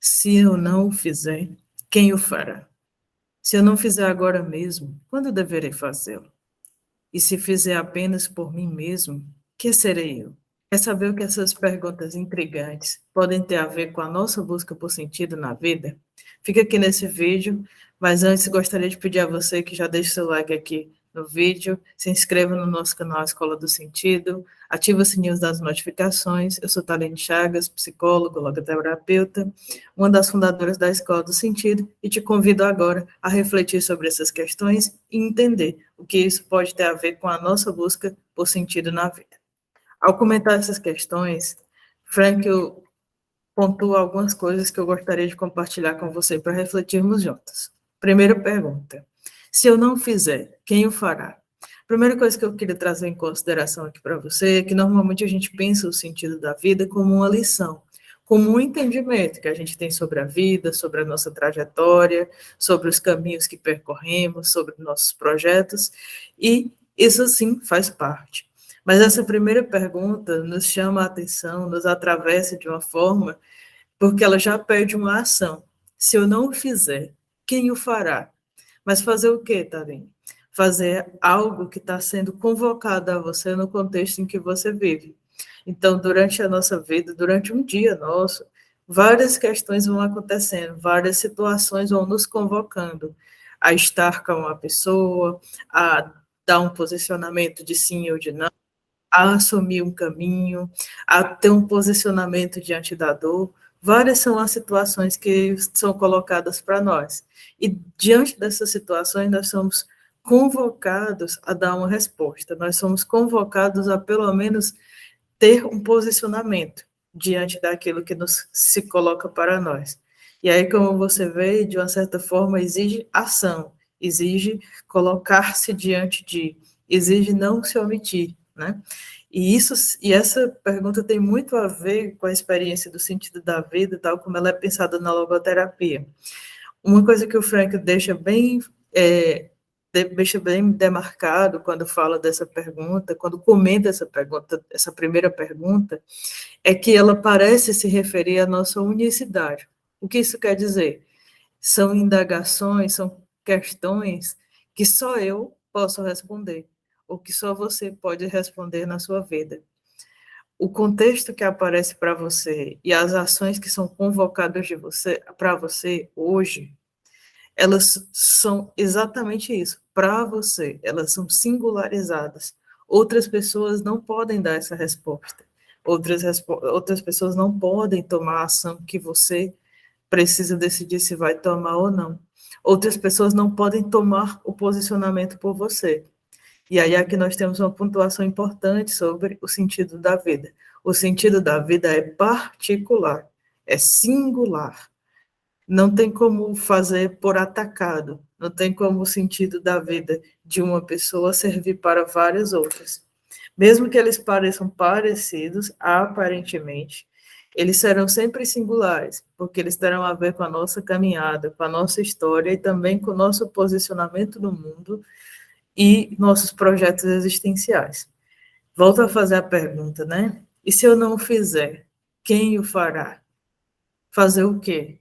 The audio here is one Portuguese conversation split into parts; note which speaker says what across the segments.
Speaker 1: Se eu não o fizer, quem o fará? Se eu não fizer agora mesmo, quando deverei fazê-lo? E se fizer apenas por mim mesmo, que serei eu? Quer saber o que essas perguntas intrigantes podem ter a ver com a nossa busca por sentido na vida? Fica aqui nesse vídeo, mas antes gostaria de pedir a você que já deixe seu like aqui no vídeo, se inscreva no nosso canal Escola do Sentido, ativa o sininho das notificações. Eu sou Thaline Chagas, psicóloga, logoterapeuta, uma das fundadoras da Escola do Sentido, e te convido agora a refletir sobre essas questões e entender o que isso pode ter a ver com a nossa busca por sentido na vida. Ao comentar essas questões, Frankl pontua algumas coisas que eu gostaria de compartilhar com você para refletirmos juntos. Primeira pergunta: se eu não fizer, quem o fará? Primeira coisa que eu queria trazer em consideração aqui para você é que normalmente a gente pensa o sentido da vida como uma lição, como um entendimento que a gente tem sobre a vida, sobre a nossa trajetória, sobre os caminhos que percorremos, sobre nossos projetos, e isso sim faz parte. Mas essa primeira pergunta nos chama a atenção, nos atravessa de uma forma, porque ela já pede uma ação. Se eu não o fizer, quem o fará? Mas fazer o quê, Thaline? Fazer algo que está sendo convocado a você no contexto em que você vive. Então, durante a nossa vida, durante um dia nosso, várias questões vão acontecendo, várias situações vão nos convocando a estar com uma pessoa, a dar um posicionamento de sim ou de não, a assumir um caminho, a ter um posicionamento diante da dor. Várias são as situações que são colocadas para nós. E diante dessas situações, nós somos convocados a dar uma resposta, nós somos convocados a, pelo menos, ter um posicionamento diante daquilo que se coloca para nós. E aí, como você vê, de uma certa forma, exige ação, exige colocar-se diante de, exige não se omitir, né? E essa pergunta tem muito a ver com a experiência do sentido da vida, tal como ela é pensada na logoterapia. Uma coisa que o Frank deixa bem demarcado quando fala dessa pergunta, quando comenta essa pergunta, essa primeira pergunta, é que ela parece se referir à nossa unicidade. O que isso quer dizer? São indagações, são questões que só eu posso responder, ou que só você pode responder na sua vida. O contexto que aparece para você e as ações que são convocadas de você para você hoje, elas são exatamente isso, para você, elas são singularizadas. Outras pessoas não podem dar essa resposta. Outras pessoas não podem tomar a ação que você precisa decidir se vai tomar ou não. Outras pessoas não podem tomar o posicionamento por você. E aí aqui nós temos uma pontuação importante sobre o sentido da vida. O sentido da vida é particular, é singular. Não tem como fazer por atacado, não tem como o sentido da vida de uma pessoa servir para várias outras. Mesmo que eles pareçam parecidos, aparentemente, eles serão sempre singulares, porque eles terão a ver com a nossa caminhada, com a nossa história e também com o nosso posicionamento no mundo e nossos projetos existenciais. Volto a fazer a pergunta, né? E se eu não o fizer, quem o fará? Fazer o quê?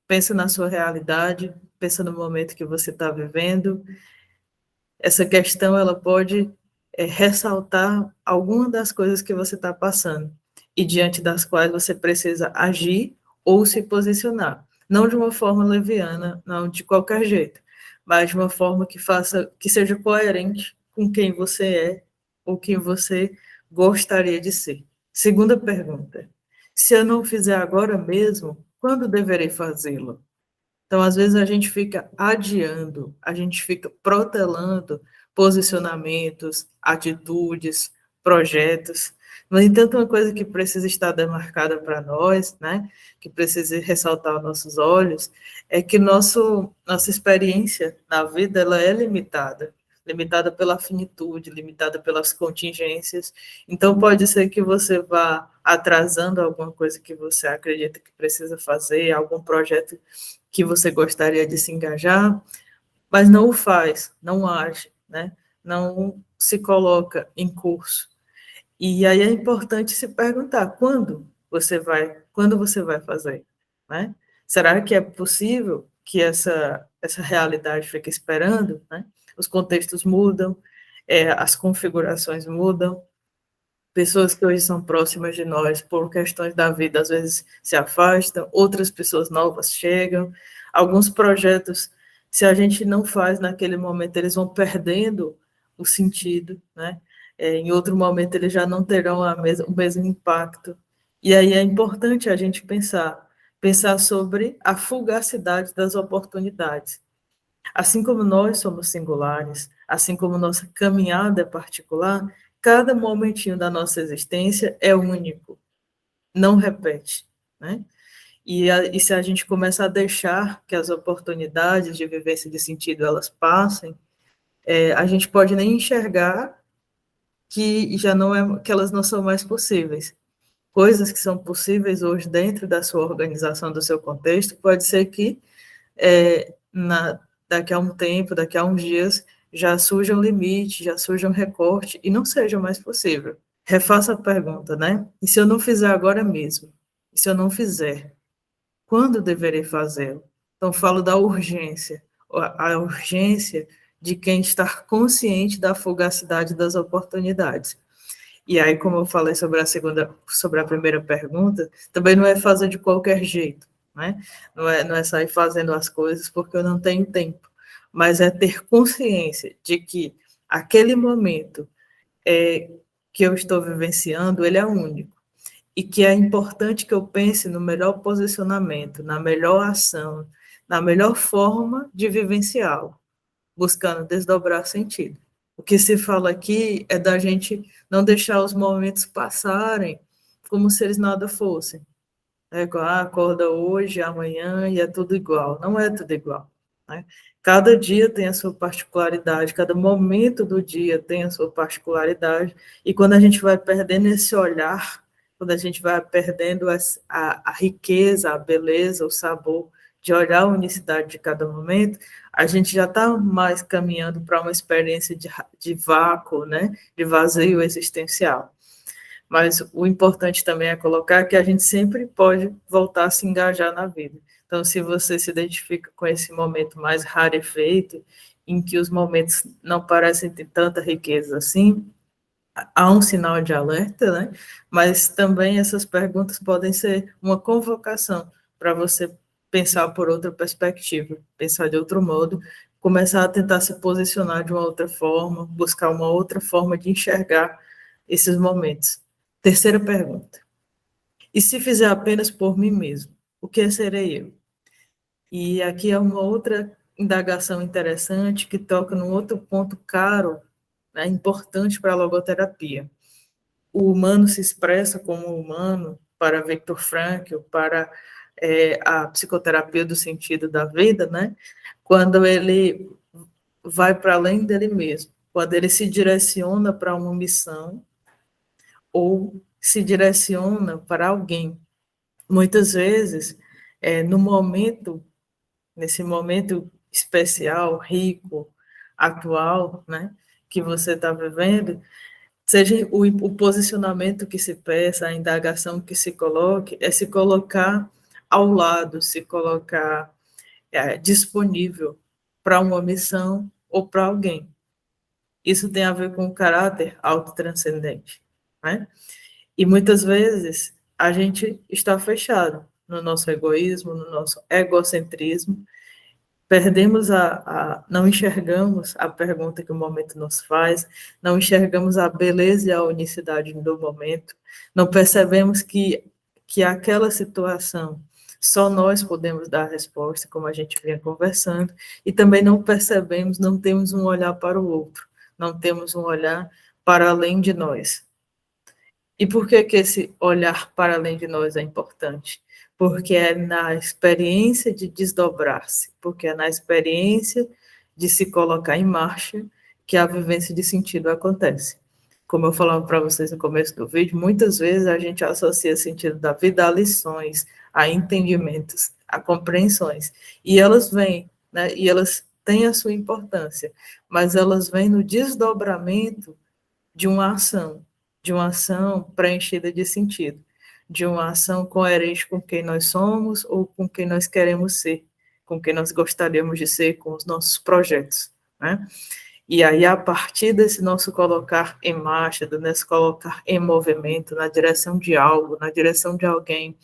Speaker 1: Pensa na sua realidade, pensa no momento que você está vivendo. Essa questão ela pode ressaltar alguma das coisas que você está passando e diante das quais você precisa agir ou se posicionar. Não de uma forma leviana, não de qualquer jeito, mas de uma forma que faça, que seja coerente com quem você é ou quem você gostaria de ser. Segunda pergunta: se eu não fizer agora mesmo, quando deverei fazê-lo? Então, às vezes, a gente fica adiando, a gente fica protelando posicionamentos, atitudes, projetos. No entanto, uma coisa que precisa estar demarcada para nós, né, que precisa ressaltar aos nossos olhos, é que nossa experiência na vida ela é limitada, limitada pela finitude, limitada pelas contingências. Então, pode ser que você vá atrasando alguma coisa que você acredita que precisa fazer, algum projeto que você gostaria de se engajar, mas não o faz, não age, né? Não se coloca em curso. E aí é importante se perguntar quando você vai fazer. né? Será que é possível que essa realidade fique esperando, né? Os contextos mudam, as configurações mudam, pessoas que hoje são próximas de nós por questões da vida às vezes se afastam, outras pessoas novas chegam, alguns projetos, se a gente não faz naquele momento, eles vão perdendo o sentido, né? Em outro momento eles já não terão o mesmo impacto. E aí é importante a gente pensar sobre a fugacidade das oportunidades. Assim como nós somos singulares, assim como nossa caminhada é particular, cada momentinho da nossa existência é único, não repete, né? E se a gente começa a deixar que as oportunidades de vivência de sentido elas passem, a gente pode nem enxergar que já não é, que elas não são mais possíveis. Coisas que são possíveis hoje dentro da sua organização, do seu contexto, pode ser que daqui a um tempo, daqui a uns dias, já surja um limite, já surja um recorte e não seja mais possível. Refaça a pergunta, né? E se eu não fizer agora mesmo? E se eu não fizer? Quando deverei fazê-lo? Então, falo da urgência, a urgência de quem está consciente da fugacidade das oportunidades. E aí, como eu falei sobre a primeira pergunta, também não é fazer de qualquer jeito, né? Não é sair fazendo as coisas porque eu não tenho tempo, mas é ter consciência de que aquele momento que eu estou vivenciando, ele é único, e que é importante que eu pense no melhor posicionamento, na melhor ação, na melhor forma de vivenciá-lo, buscando desdobrar sentido. O que se fala aqui é da gente não deixar os momentos passarem como se eles nada fossem. É igual, acorda hoje, amanhã e é tudo igual. Não é tudo igual, né? Cada dia tem a sua particularidade, cada momento do dia tem a sua particularidade, e quando a gente vai perdendo esse olhar, quando a gente vai perdendo a riqueza, a beleza, o sabor de olhar a unicidade de cada momento, a gente já está mais caminhando para uma experiência de vácuo, né? De vazio existencial. Mas o importante também é colocar que a gente sempre pode voltar a se engajar na vida. Então, se você se identifica com esse momento mais rarefeito, em que os momentos não parecem ter tanta riqueza assim, há um sinal de alerta, né? Mas também essas perguntas podem ser uma convocação para você pensar por outra perspectiva, pensar de outro modo, começar a tentar se posicionar de uma outra forma, buscar uma outra forma de enxergar esses momentos. Terceira pergunta. E se fizer apenas por mim mesmo, o que serei eu? E aqui é uma outra indagação interessante que toca num outro ponto caro, né, importante para a logoterapia. O humano se expressa como humano para Viktor Frankl, para a psicoterapia do sentido da vida, né? Quando ele vai para além dele mesmo, quando ele se direciona para uma missão ou se direciona para alguém. Muitas vezes, no momento, nesse momento especial, rico, atual, né, que você está vivendo, seja o posicionamento que se peça, a indagação que se coloque, é se colocar ao lado, se colocar disponível para uma missão ou para alguém. Isso tem a ver com o caráter autotranscendente, né? E muitas vezes a gente está fechado no nosso egoísmo, no nosso egocentrismo, perdemos não enxergamos a pergunta que o momento nos faz, não enxergamos a beleza e a unicidade do momento, não percebemos que aquela situação só nós podemos dar a resposta, como a gente vinha conversando, e também não percebemos, não temos um olhar para o outro, não temos um olhar para além de nós. E por que que esse olhar para além de nós é importante? Porque é na experiência de desdobrar-se, porque é na experiência de se colocar em marcha que a vivência de sentido acontece. Como eu falava para vocês no começo do vídeo, muitas vezes a gente associa o sentido da vida a lições, a entendimentos, a compreensões. E elas vêm, né? E elas têm a sua importância, mas elas vêm no desdobramento de uma ação preenchida de sentido. de uma ação coerente com quem nós somos ou com quem nós queremos ser, com quem nós gostaríamos de ser, com os nossos projetos, né? E aí, a partir desse nosso colocar em marcha, do nosso colocar em movimento, na direção de algo, na direção de alguém,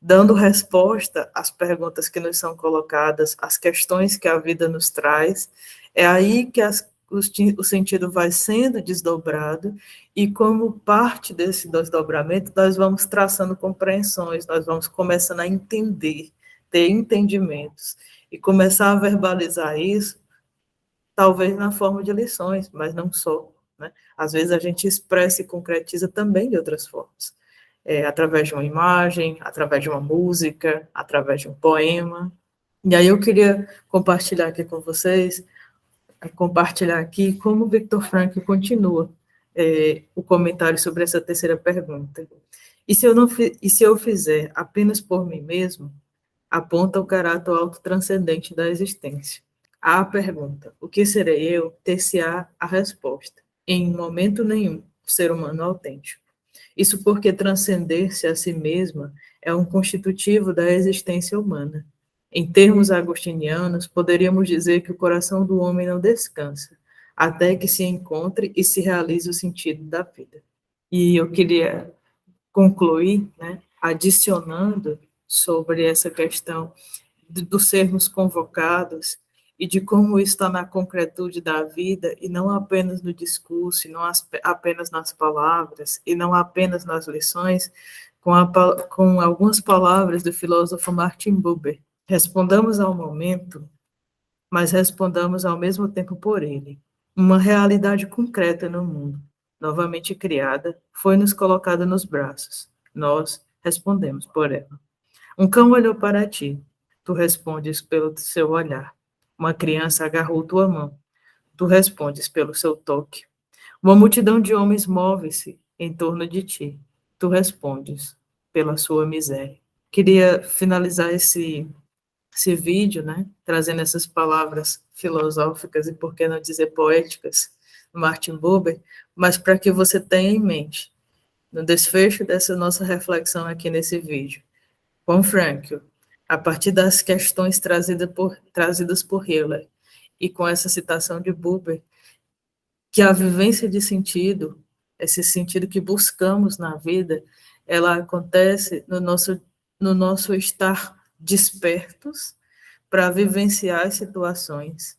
Speaker 1: dando resposta às perguntas que nos são colocadas, às questões que a vida nos traz, é aí que o sentido vai sendo desdobrado, e como parte desse desdobramento, nós vamos traçando compreensões, nós vamos começando a entender, ter entendimentos, e começar a verbalizar isso, talvez na forma de lições, mas não só, né? Às vezes a gente expressa e concretiza também de outras formas, através de uma imagem, através de uma música, através de um poema. E aí eu queria compartilhar aqui com vocês, compartilhar aqui como o Viktor Frankl continua o comentário sobre essa terceira pergunta. E se eu fizer apenas por mim mesmo, aponta o caráter autotranscendente da existência. À pergunta, o que serei eu, ter-se-á a resposta. Em momento nenhum, o ser humano autêntico. Isso porque transcender-se a si mesma é um constitutivo da existência humana. Em termos agostinianos, poderíamos dizer que o coração do homem não descansa, até que se encontre e se realize o sentido da vida. E eu queria concluir, né, adicionando sobre essa questão do sermos convocados e de como isso está na concretude da vida e não apenas no discurso, e não apenas nas palavras, e não apenas nas lições, com algumas palavras do filósofo Martin Buber. Respondamos ao momento, mas respondamos ao mesmo tempo por ele. Uma realidade concreta no mundo, novamente criada, foi nos colocada nos braços. Nós respondemos por ela. Um cão olhou para ti, tu respondes pelo seu olhar. Uma criança agarrou tua mão, tu respondes pelo seu toque. Uma multidão de homens move-se em torno de ti, tu respondes pela sua miséria. Queria finalizar esse vídeo, né, trazendo essas palavras filosóficas e, por que não dizer, poéticas, do Martin Buber, mas para que você tenha em mente, no desfecho dessa nossa reflexão aqui nesse vídeo, com Frankl, a partir das questões trazidas por Hiller, e com essa citação de Buber, que a vivência de sentido, esse sentido que buscamos na vida, ela acontece no nosso estar despertos para vivenciar as situações,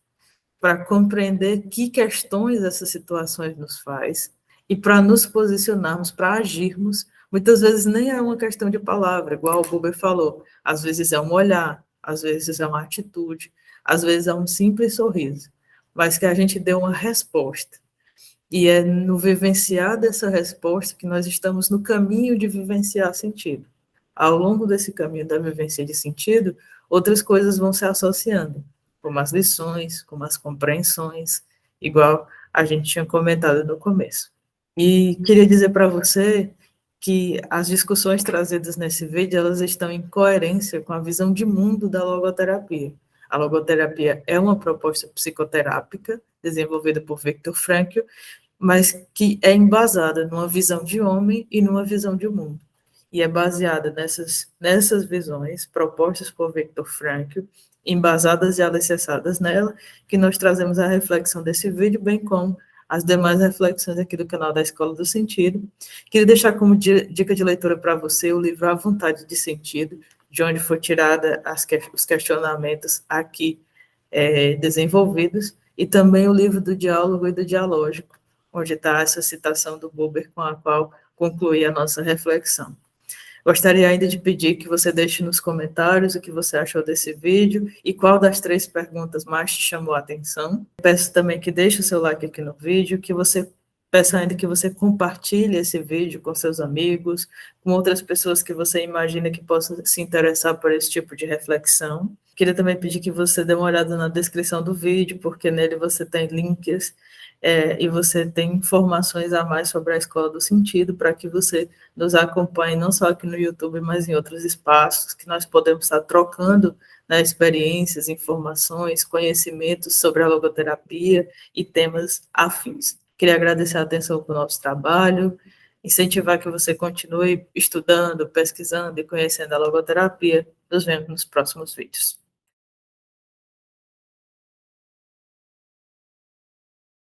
Speaker 1: para compreender que questões essas situações nos faz e para nos posicionarmos, para agirmos. Muitas vezes nem é uma questão de palavra, igual o Buber falou. Às vezes é um olhar, às vezes é uma atitude, às vezes é um simples sorriso, mas que a gente dê uma resposta. E é no vivenciar dessa resposta que nós estamos no caminho de vivenciar sentido. Ao longo desse caminho da vivência de sentido, outras coisas vão se associando, como as lições, como as compreensões, igual a gente tinha comentado no começo. E queria dizer para você que as discussões trazidas nesse vídeo, elas estão em coerência com a visão de mundo da logoterapia. A logoterapia é uma proposta psicoterápica desenvolvida por Viktor Frankl, mas que é embasada numa visão de homem e numa visão de mundo. E é baseada nessas visões propostas por Viktor Frankl, embasadas e alicerçadas nela, que nós trazemos a reflexão desse vídeo, bem como as demais reflexões aqui do canal da Escola do Sentido. Queria deixar como dica de leitura para você o livro A Vontade de Sentido, de onde foi tirada os questionamentos aqui desenvolvidos, e também o livro do Diálogo e do Dialógico, onde está essa citação do Buber com a qual concluí a nossa reflexão. Gostaria ainda de pedir que você deixe nos comentários o que você achou desse vídeo e qual das 3 perguntas mais te chamou a atenção. Peço também que deixe o seu like aqui no vídeo, peço ainda que você compartilhe esse vídeo com seus amigos, com outras pessoas que você imagina que possam se interessar por esse tipo de reflexão. Queria também pedir que você dê uma olhada na descrição do vídeo, porque nele você tem links e você tem informações a mais sobre a Escola do Sentido, para que você nos acompanhe não só aqui no YouTube, mas em outros espaços, que nós podemos estar trocando, né, experiências, informações, conhecimentos sobre a logoterapia e temas afins. Queria agradecer a atenção para o nosso trabalho, incentivar que você continue estudando, pesquisando e conhecendo a logoterapia. Nos vemos nos próximos vídeos.